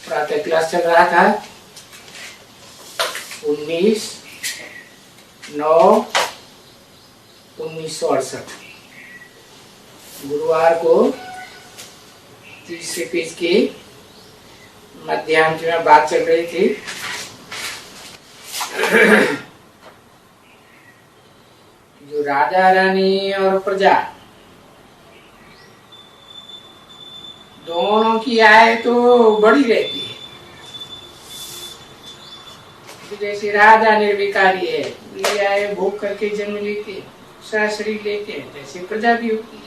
प्रातः क्लास चल रहा था 19/9/1968 गुरुवार को 30 पेज की मध्यांश में बात चल रही थी। जो राजा रानी और प्रजा दोनों की आय तो बड़ी रहती है। जैसे राजा निर्विकारी है, ये आय भोग करके जन्म लेते हैं, शरीर लेते हैं, जैसे प्रजा भी होती है।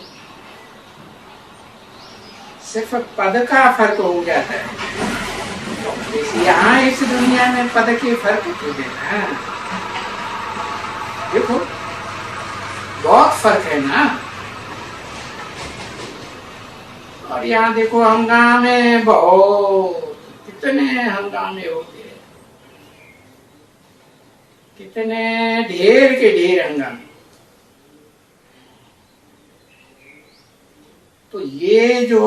सिर्फ पद का फर्क हो जाता है। जैसे यहाँ इस दुनिया में पद के फर्क हो देना, देखो बहुत फर्क है ना। और यहाँ देखो हंगामे बहुत, कितने हंगामे होते हैं, कितने ढेर के ढेर हंगामे। तो ये जो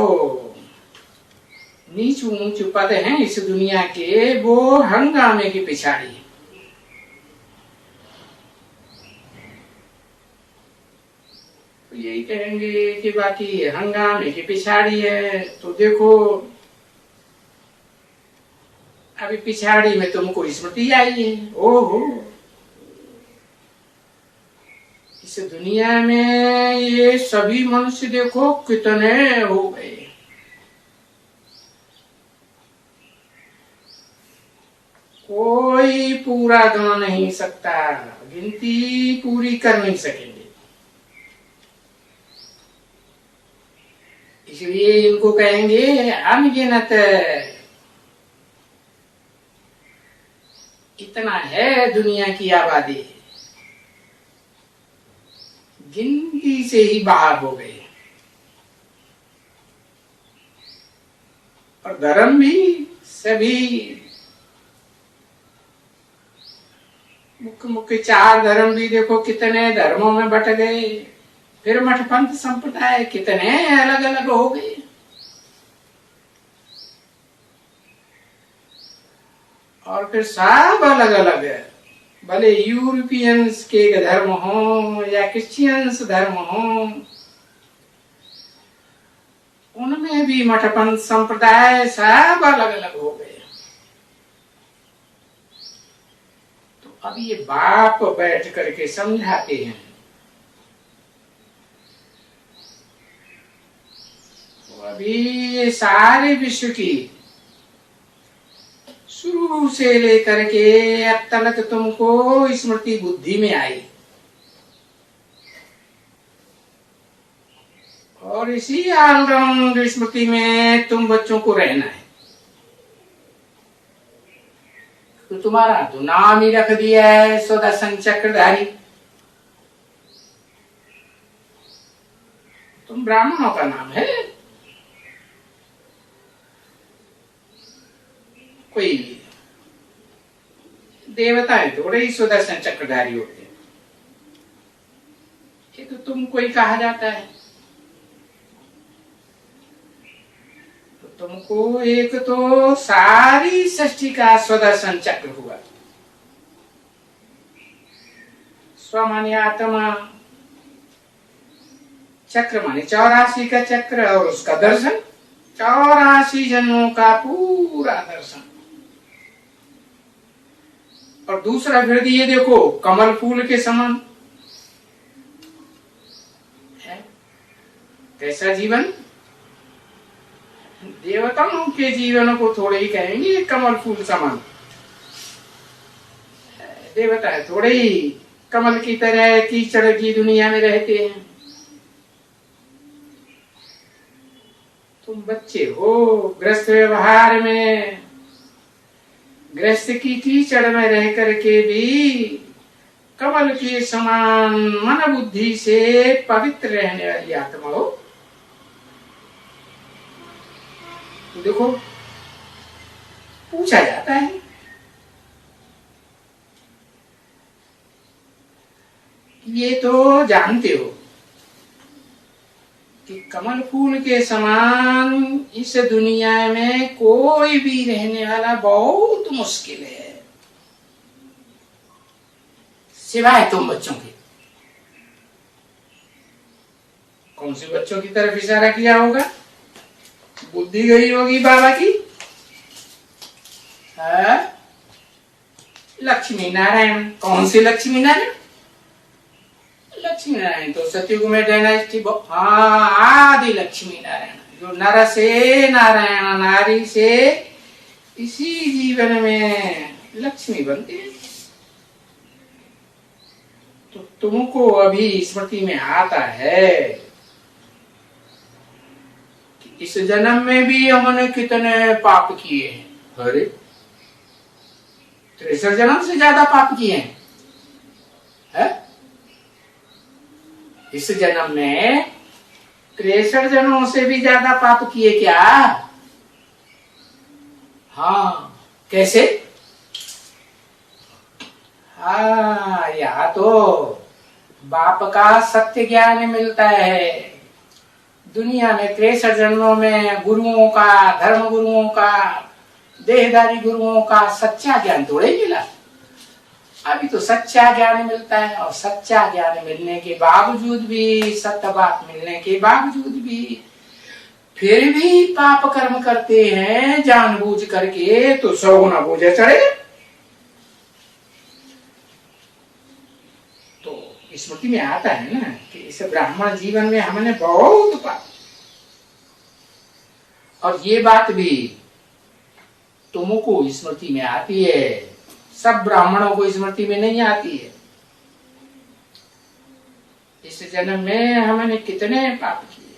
नीच ऊंच पद हैं इस दुनिया के, वो हंगामे की पिछाड़ी है। तो यही कहेंगे कि बाकी हंगामे की पिछाड़ी है। तो देखो अभी पिछाड़ी में तुमको स्मृति आई है। ओहो, इस दुनिया में ये सभी मनुष्य देखो कितने हो गए। कोई पूरा गा नहीं सकता, गिनती पूरी कर नहीं सकेंगे। इसलिए इनको कहेंगे अनगिनत। इतना है दुनिया की आबादी, गिनती से ही बाहर हो गए। और धर्म भी सभी मुख्य मुख्य 4 धर्म भी देखो कितने धर्मों में बट गए। फिर मठपंथ संप्रदाय कितने अलग अलग हो गए। और फिर सब अलग अलग है, भले यूरोपियंस के धर्म हो या क्रिश्चियंस धर्म हो, उनमें भी मठपंथ संप्रदाय सब अलग अलग हो गए। तो अब ये बाप बैठ करके समझाते हैं। तो अभी ये सारे विश्व की शुरू से लेकर के अब तक तुमको स्मृति बुद्धि में आई, और इसी ऑलराउंड स्मृति में तुम बच्चों को रहना है। तो तुम्हारा तो नाम ही रख दिया है सुदर्शन चक्रधारी। तुम ब्राह्मणों का नाम है। कोई देवताएं थोड़े ही सुदर्शन चक्रधारी होते हैं। ये तो तुमको ही कहा जाता है। तो तुमको एक तो सारी सृष्टि का सुदर्शन चक्र हुआ। स्व माने आत्मा, चक्र माने 84 का चक्र, और उसका दर्शन 84 जन्मों का पूरा दर्शन। और दूसरा फिर ये देखो कमल फूल के समान है। कैसा जीवन? देवताओं के जीवन को थोड़े ही कहेंगे कमल फूल समान। देवता है थोड़े ही कमल की तरह कीचड़ की दुनिया में रहते हैं। तुम बच्चे हो, गृहस्थ व्यवहार में, गृहस्थ की कीचड़ में रह करके भी कमल के समान मन बुद्धि से पवित्र रहने वाली आत्मा हो। तो देखो पूछा जाता है, ये तो जानते हो कि कमल फूल के समान इस दुनिया में कोई भी रहने वाला बहुत मुश्किल है, सिवाय तुम बच्चों के। कौन से बच्चों की तरफ इशारा किया होगा? बुद्धि गई होगी बाबा की। लक्ष्मी नारायण। कौन से लक्ष्मी नारायण? लक्ष्मी नारायण तो सतयुग में डायनास्टी, हाँ, आदि लक्ष्मी नारायण, जो नर से नारायण, नारी से इसी जीवन में लक्ष्मी बनती है। तो तुमको अभी स्मृति में आता है कि इस जन्म में भी हमने कितने पाप किए हैं। अरे 63 जन्म से ज्यादा पाप किए हैं, है? इस जन्म में 63 जन्मों से भी ज्यादा पाप किए क्या? हाँ, कैसे? हाँ, यहाँ तो बाप का सत्य ज्ञान मिलता है। दुनिया में 63 जन्मों में गुरुओं का, धर्म गुरुओं का, देहदारी गुरुओं का सच्चा ज्ञान थोड़े मिला। अभी तो सच्चा ज्ञान मिलता है, और सच्चा ज्ञान मिलने के बावजूद भी, सत्य बात मिलने के बावजूद भी फिर भी पाप कर्म करते हैं जानबूझ करके, तो 100 गुना बोझ चढ़े। तो स्मृति में आता है ना कि इस ब्राह्मण जीवन में हमने बहुत पाप, और ये बात भी तुमको स्मृति में आती है, सब ब्राह्मणों को स्मृति में नहीं आती है। इस जन्म में हमने कितने पाप किए,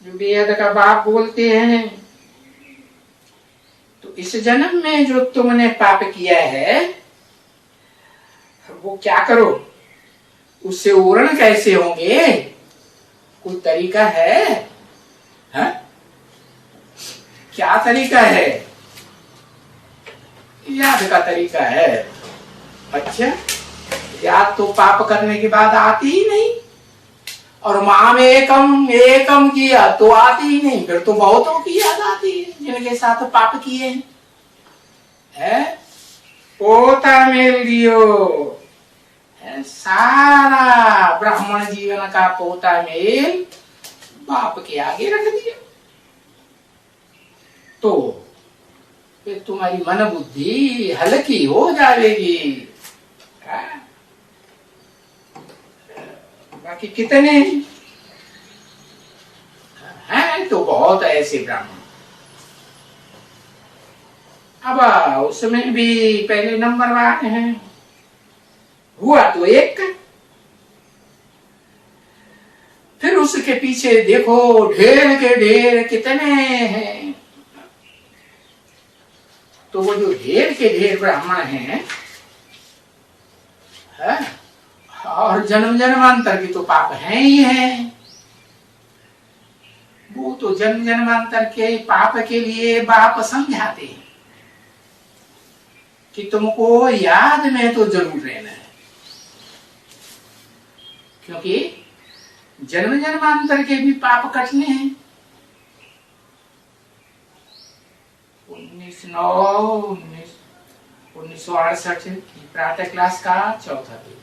जो वेद का बाप बोलते हैं। तो इस जन्म में जो तुमने पाप किया है, वो क्या करो, उससे उरण कैसे होंगे? कोई तरीका है? हा? क्या तरीका है? याद का तरीका है। अच्छा, याद तो पाप करने के बाद आती ही नहीं, और माम एकम एकम किया तो आती ही नहीं, फिर तो बहुतों की याद आती है जिनके साथ पाप किए हैं। पोता मेल दियो है, सारा ब्राह्मण जीवन का पोता मेल बाप के आगे रख दिया, तो फिर तुम्हारी मन बुद्धि हल्की हो जाएगी। बाकी कितने हैं, तो बहुत ऐसे ब्राह्मण। अब उसमें भी पहले नंबर वाले हैं, हुआ तो एक, फिर उसके पीछे देखो ढेर के ढेर कितने हैं। तो वो जो ढेर के ढेर ब्राह्मण हैं, है? और जन्म जन्मांतर की तो पाप हैं ही हैं। वो तो जन्म जन्मांतर के पाप के लिए बाप समझाते हैं कि तुमको याद में तो जरूर रहना है, क्योंकि जन्म जन्मांतर के भी पाप कटने हैं। 1968 प्रातः क्लास का चौथा दिन,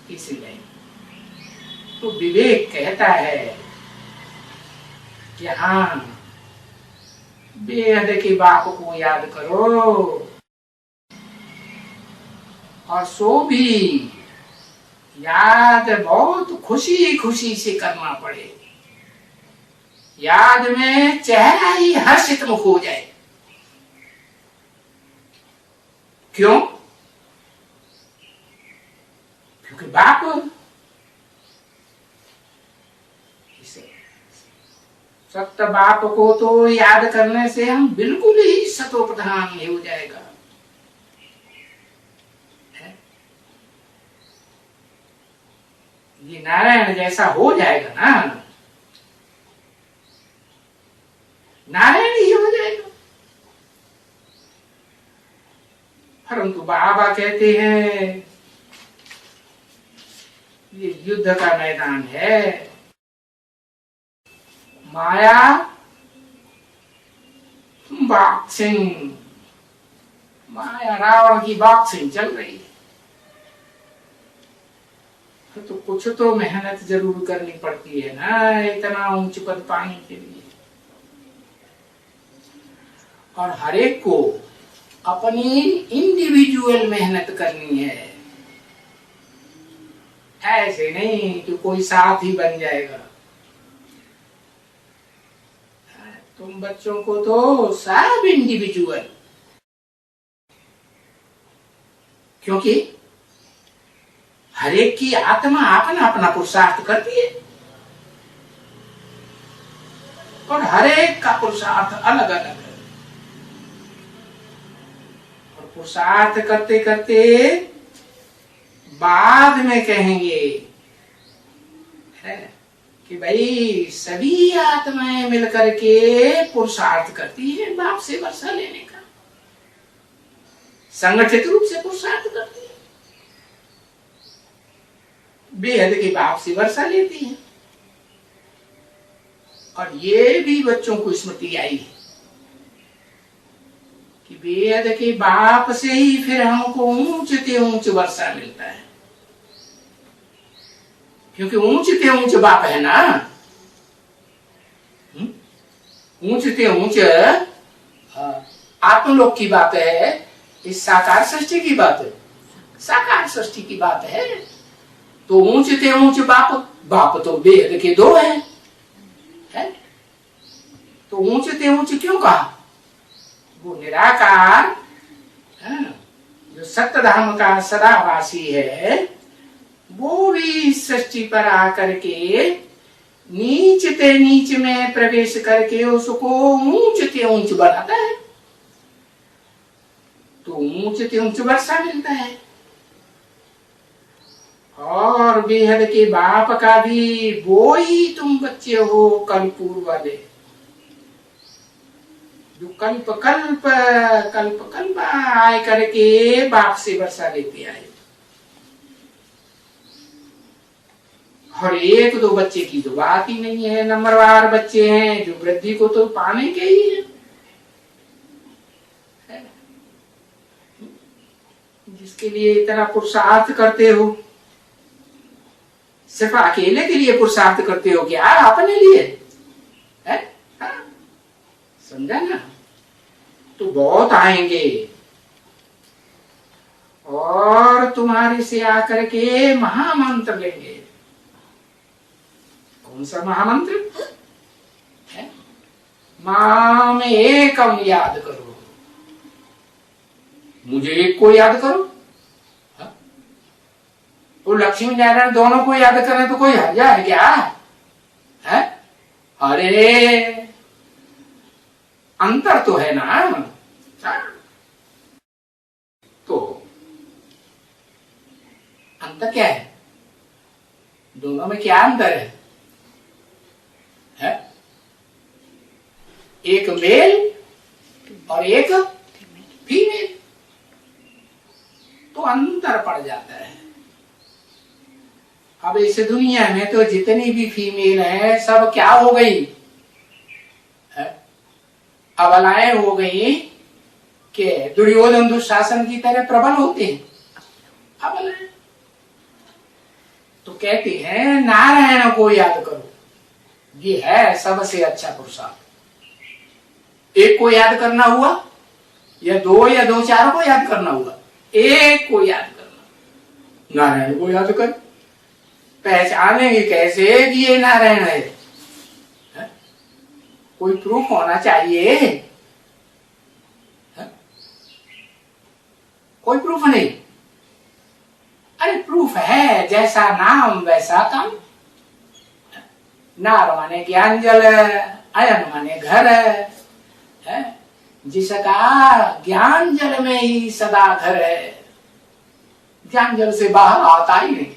तीसरी लाइन। तो विवेक कहता है कि हाँ, बेहद के बाप को याद करो, और सो भी याद बहुत खुशी खुशी से करना पड़े, याद में चेहरा ही हर्षित मुख हो जाए। क्यों? क्योंकि बाप सत्य बाप को तो याद करने से हम बिल्कुल ही सतोप्रधान हो जाएगा। ये नारायण जैसा हो जाएगा ना, नारायण ही हो जाएगा। परंतु बाबा कहते हैं ये युद्ध का मैदान है। माया बॉक्सिंग, माया रावण की बॉक्सिंग चल रही है। तो कुछ तो मेहनत जरूर करनी पड़ती है ना इतना ऊंच पद पाने के लिए। और हर एक को अपनी इंडिविजुअल मेहनत करनी है, ऐसे नहीं कि कोई साथ ही बन जाएगा। तुम बच्चों को तो सब इंडिविजुअल, क्योंकि हर एक की आत्मा अपना अपना पुरुषार्थ करती है और हर एक का पुरुषार्थ अलग अलग है। और पुरुषार्थ करते करते बाद में कहेंगे है कि भाई सभी आत्माएं मिलकर के पुरुषार्थ करती है बाप से वर्षा लेने का, संगठित रूप से पुरुषार्थ करती है, बेहद के बाप से वर्षा लेती है। और ये भी बच्चों को स्मृति आई है कि बेहद के बाप से ही फिर हमको ऊंच से ऊंच वर्षा मिलता है, क्योंकि ऊंच से ऊंच बाप है ना। ऊंच से ऊंच आत्मलोक की बात है, इस साकार सृष्टि की बात है, साकार सृष्टि की बात है। तो ऊंच से ऊंच बाप, बाप तो बेहद के दो है? तो ऊंच से ऊंच क्यों कहा? वो निराकार जो सत्यधाम का सदावासी है, वो भी सृष्टि पर आकर के नीच ते नीच में प्रवेश करके उसको ऊंच ते ऊंच बनाता है। तो ऊंच ते ऊंच वर्षा मिलता है। और बेहद के बाप का भी वो ही तुम बच्चे हो कल्पूर वाले, जो कल्प कल्प कल्प कल्प आए करके बाप से वर्षा लेते आए। और एक दो बच्चे की तो बात ही नहीं है, नंबरवार बच्चे हैं जो वृद्धि को तो पाने के ही है। जिसके लिए इतना पुरुषार्थ करते हो, सिर्फ अकेले के लिए पुरुषार्थ करते हो क्या? अपने लिए है? समझा ना? तो बहुत आएंगे और तुम्हारे से आकर के महामंत्र लेंगे। कौन सा महामंत्र है? माम एकम याद करो, मुझे एक को याद करो। तो लक्ष्मी नारायण दोनों को याद करें तो कोई हर्जा है क्या? है? अरे अंतर तो है ना। तो अंतर क्या है? दोनों में क्या अंतर है? एक मेल और एक फीमेल, तो अंतर पड़ जाता है। अब इस दुनिया में तो जितनी भी फीमेल है सब क्या हो गई? अबलाएं हो गई कि दुर्योधन दुशासन की तरह प्रबल होते हैं अबलाएं। तो कहते हैं नारायण को याद करो, ये है सबसे अच्छा पुरुषार्थ। एक को याद करना हुआ या दो चार को याद करना हुआ, एक को याद करना। नारायण को याद कर, पहचानेंगे कैसे कि ये नारायण है? कोई प्रूफ होना चाहिए। कोई प्रूफ नहीं। अरे प्रूफ है, जैसा नाम वैसा काम। नार माने ज्ञान जल, अयन माने घर है, जिसका ज्ञान जल में ही सदा घर है, ज्ञान जल से बाहर आता ही नहीं।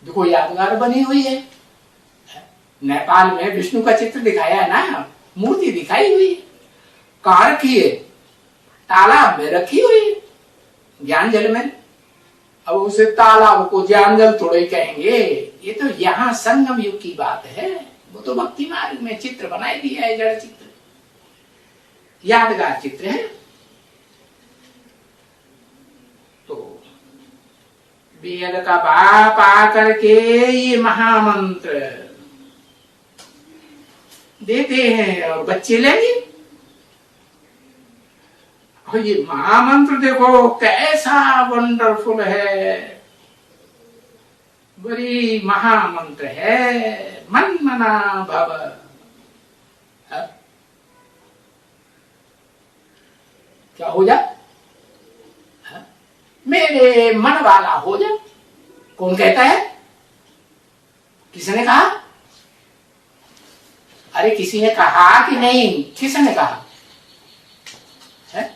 देखो यादगार बनी हुई है, नेपाल में विष्णु का चित्र दिखाया है ना, मूर्ति दिखाई हुई है, कहाँ रखी है? तालाब में रखी हुई है, ज्ञान जल में। अब उसे तालाब को जंगल थोड़े ही कहेंगे। ये तो यहाँ संगम युग की बात है। वो तो भक्ति मार्ग में चित्र बनाई दिया है, जड़ चित्र, यादगार चित्र है। तो वेद का बाप आकर के ये महामंत्र देते हैं और बच्चे लेंगे। और ये महामंत्र देखो कैसा वंडरफुल है, बड़ी महामंत्र है। मन मना भव, क्या हो जा, मेरे मन वाला हो जा। कौन कहता है? किसने कहा? अरे किसी ने कहा कि नहीं? किसने कहा है?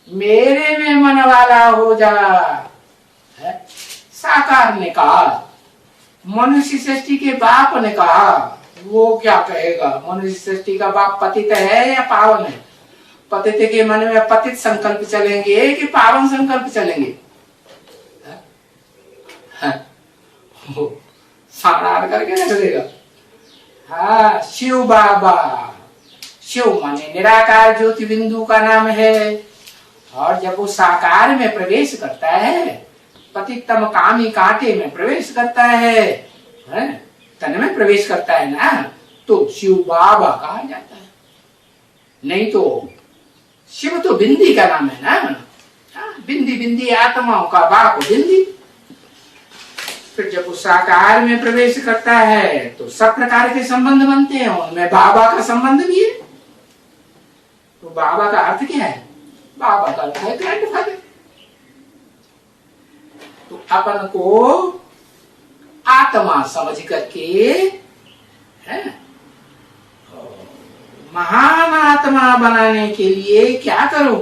मेरे में मन वाला हो जा है? साकार ने कहा, मनुष्य सृष्टि के बाप ने कहा। वो क्या कहेगा? मनुष्य सृष्टि का बाप पतित है या पावन है? पतित के मन में पतित संकल्प चलेंगे कि पावन संकल्प चलेंगे? साकार करके रख देगा। हाँ, शिव बाबा, शिव माने निराकार ज्योति बिंदु का नाम है। और जब वो साकार में प्रवेश करता है, पतितम कामी कांटे में प्रवेश करता है, तन में प्रवेश करता है ना, तो शिव बाबा कहा जाता है। नहीं तो शिव तो बिंदी का नाम है ना। बिंदी बिंदी आत्माओं का बाप बिंदी। फिर जब वो साकार में प्रवेश करता है तो सब प्रकार के संबंध बनते हैं, उनमें बाबा का संबंध भी है। तो बाबा का अर्थ क्या है? बाबा का अर्थ है ग्रैंडफादर। तो अपन को आत्मा समझ करके है, महान आत्मा बनाने के लिए क्या करो?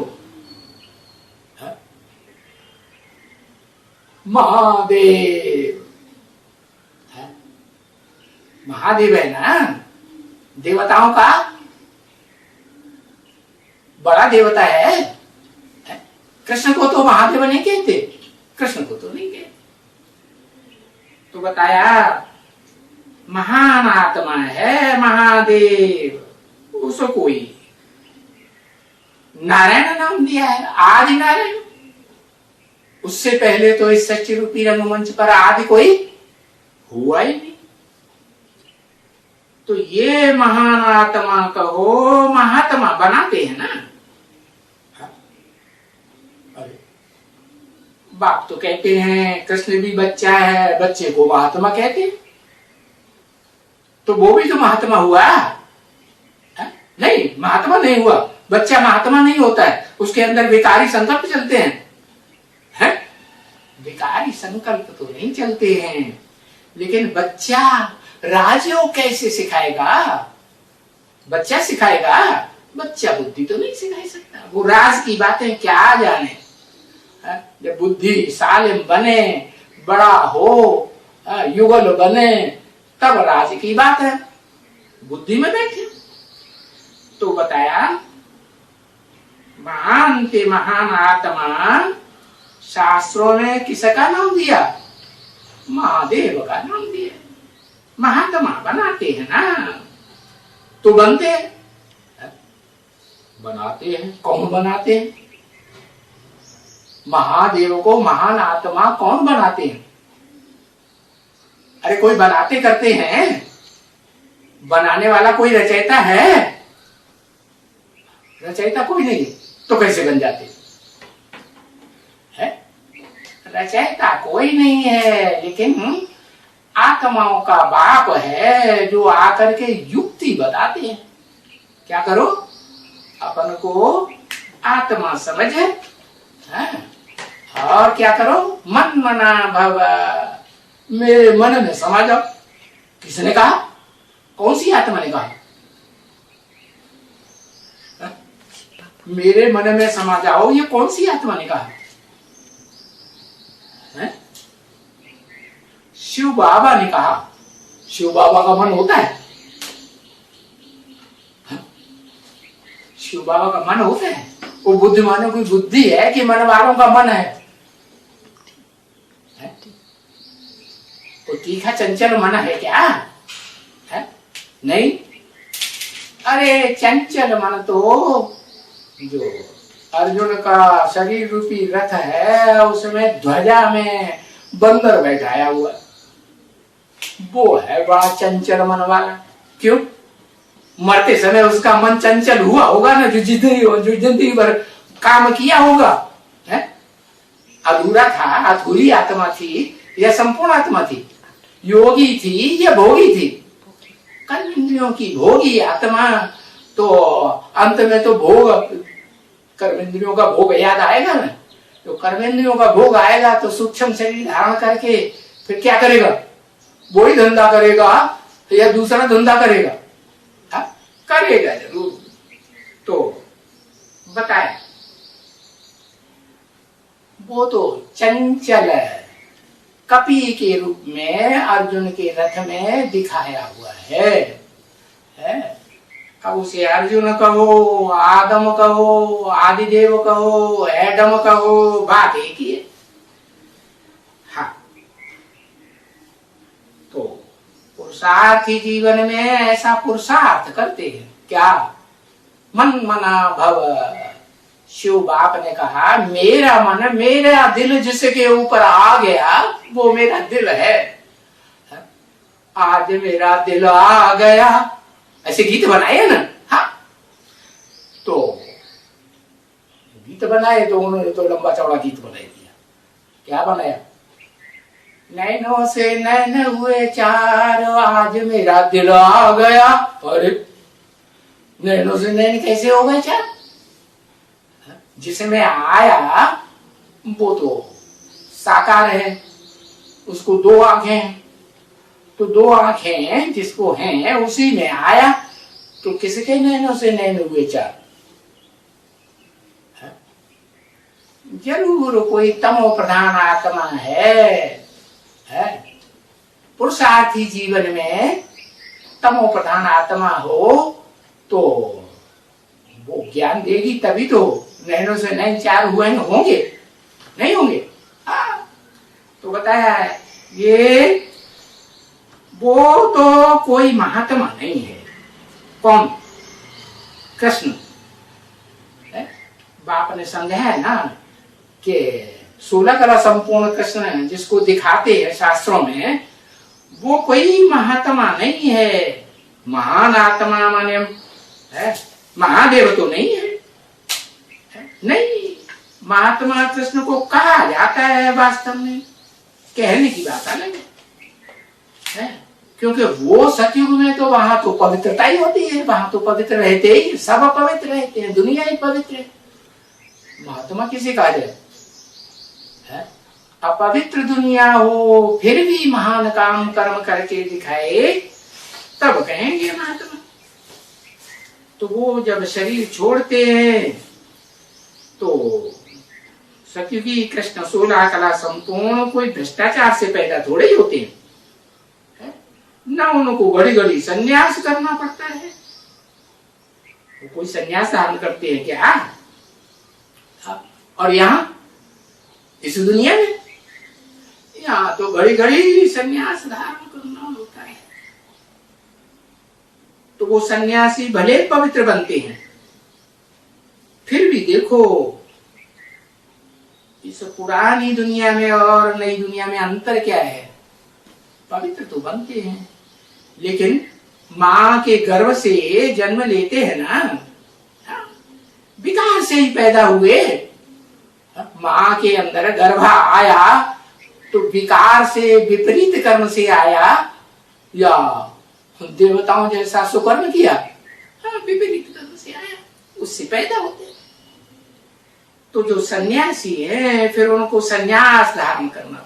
महादेव है? महादेव है ना, देवताओं का बड़ा देवता है। कृष्ण को तो महादेव नहीं कहते, कृष्ण को तो नहीं कहते। तो बताया महान आत्मा है महादेव, उसको ही नारायण नाम दिया है, आदि नारायण। उससे पहले तो इस सच्ची रूपी रंगमंच पर आदि कोई हुआ ही नहीं। तो ये महान आत्मा कहो, महात्मा बनाते हैं ना। अरे बाप तो कहते हैं कृष्ण भी बच्चा है, बच्चे को महात्मा कहते हैं, तो वो भी तो महात्मा हुआ है? नहीं, महात्मा नहीं हुआ। बच्चा महात्मा नहीं होता है, उसके अंदर विकारी संकल्प चलते हैं। विकारी संकल्प तो नहीं चलते हैं, लेकिन बच्चा राजयोग कैसे सिखाएगा? बच्चा सिखाएगा, बच्चा बुद्धि तो नहीं सिखा सकता। वो राज की बातें क्या जाने। जब बुद्धि सालिम बने, बड़ा हो, युगल बने, तब राज की बात है। बुद्धि में बैठे तो बताया महान के महान आत्मा शास्त्रों ने किसका नाम दिया? महादेव का नाम दिया। महात्मा बनाते हैं ना, तो बनते हैं, बनाते हैं। कौन बनाते हैं? महादेव को महान आत्मा कौन बनाते हैं? अरे कोई बनाते करते हैं, बनाने वाला कोई रचयिता है? रचयिता कोई नहीं, तो कैसे बन जाते हैं? रचयिता कोई नहीं है, लेकिन आत्माओं का बाप है जो आकर के युक्ति बताते हैं। क्या करो? अपन को आत्मा समझ है, और क्या करो? मन मना भव, मेरे मन में समा जाओ। किसने कहा? कौन सी आत्मा ने कहा? मेरे मन में समा जाओ, ये कौन सी आत्मा ने कहा? शिव बाबा ने कहा। शिव बाबा का मन होता है? शिव बाबा का मन होता है? वो बुद्धिमानों की बुद्धि है कि मन वालों का मन है? वो तीखा चंचल मन है क्या है? नहीं। अरे चंचल मन तो जो अर्जुन का शरीर रूपी रथ है, उसमें ध्वजा में बंदर बैठाया हुआ, वो है बड़ा चंचल मन वाला। क्यों? मरते समय उसका मन चंचल हुआ होगा ना, जो जिंदगी भर काम किया होगा है? अधूरा था, अधूरी आत्मा थी या संपूर्ण आत्मा थी? योगी थी या भोगी थी? कर्म इंद्रियों की भोगी आत्मा तो अंत में तो भोग, कर्म इंद्रियों का भोग याद आएगा ना। तो कर्म इंद्रियों का भोग आएगा तो सूक्ष्म शरीर धारण करके फिर क्या करेगा? वही धंधा करेगा या दूसरा धंधा करेगा? हा? करेगा जरूर। तो बताए वो तो चंचल कपि के रूप में अर्जुन के रथ में दिखाया हुआ है? अब उसे अर्जुन कहो, आदम कहो, आदिदेव कहो, एडम कहो, बात एक ही है। हाँ, तो पुरुषार्थी जीवन में ऐसा पुरुषार्थ करते हैं क्या? मन मना भव। शिव बाप ने कहा मेरा मन, मेरा दिल जिसके ऊपर आ गया वो मेरा दिल है। आज मेरा दिल आ गया, ऐसे गीत बनाए ना। हाँ, तो गीत बनाए तो उन्होंने तो लंबा चौड़ा गीत बना दिया। क्या बनाया? नैनों से नैन हुए चार, आज मेरा दिल आ गया। अरे नैनों से नैन कैसे हो गए चार? जिसमें आया वो तो साकार है, उसको दो आंखें हैं, तो दो आंखें जिसको हैं उसी में आया, तो किसके नैनों से नैन हुए चार? जरूर कोई तमो प्रधान आत्मा है। पुरुषार्थी जीवन में तमो प्रधान आत्मा हो तो वो ज्ञान देगी, तभी तो नैनों से नैन चार हुए होंगे, नहीं होंगे? तो बताया है ये वो तो कोई महात्मा नहीं है। कौन? कृष्ण। बाप ने समझा है ना कि 16 कला संपूर्ण कृष्ण जिसको दिखाते हैं शास्त्रों में, वो कोई महात्मा नहीं है। महान आत्मा माने महादेव तो नहीं है। नहीं, महात्मा कृष्ण को कहा जाता है वास्तव में, कहने की बात अलग है। क्योंकि वो सतयुग में तो वहां तो पवित्रता ही होती है, वहां तो पवित्र रहते ही, सब पवित्र रहते हैं, दुनिया ही पवित्र है। महात्मा किसे कहा जाए? अपवित्र दुनिया हो फिर भी महान काम कर्म करके दिखाए तब कहेंगे महात्मा। तो वो जब शरीर छोड़ते हैं तो सतयुगी कृष्ण 16 कला संपूर्ण कोई भ्रष्टाचार से पैदा थोड़े ही होते हैं। ना उनको घड़ी घड़ी संन्यास करना पड़ता है। वो कोई संन्यास धारण करते हैं क्या? और यहाँ इस दुनिया में यहाँ तो घड़ी घड़ी संन्यास धारण करना होता है। तो वो सन्यासी भले पवित्र बनते हैं, फिर भी देखो इस पुरानी दुनिया में और नई दुनिया में अंतर क्या है? पवित्र तो बनते हैं, लेकिन माँ के गर्भ से जन्म लेते हैं ना, विकार से ही पैदा हुए। माँ के अंदर गर्भ आया तो विकार से, विपरीत कर्म से आया या देवताओं जैसा सुकर्म किया? विपरीत कर्म से आया, उससे पैदा होते हैं। तो जो सन्यासी है फिर उनको सन्यास धारण करना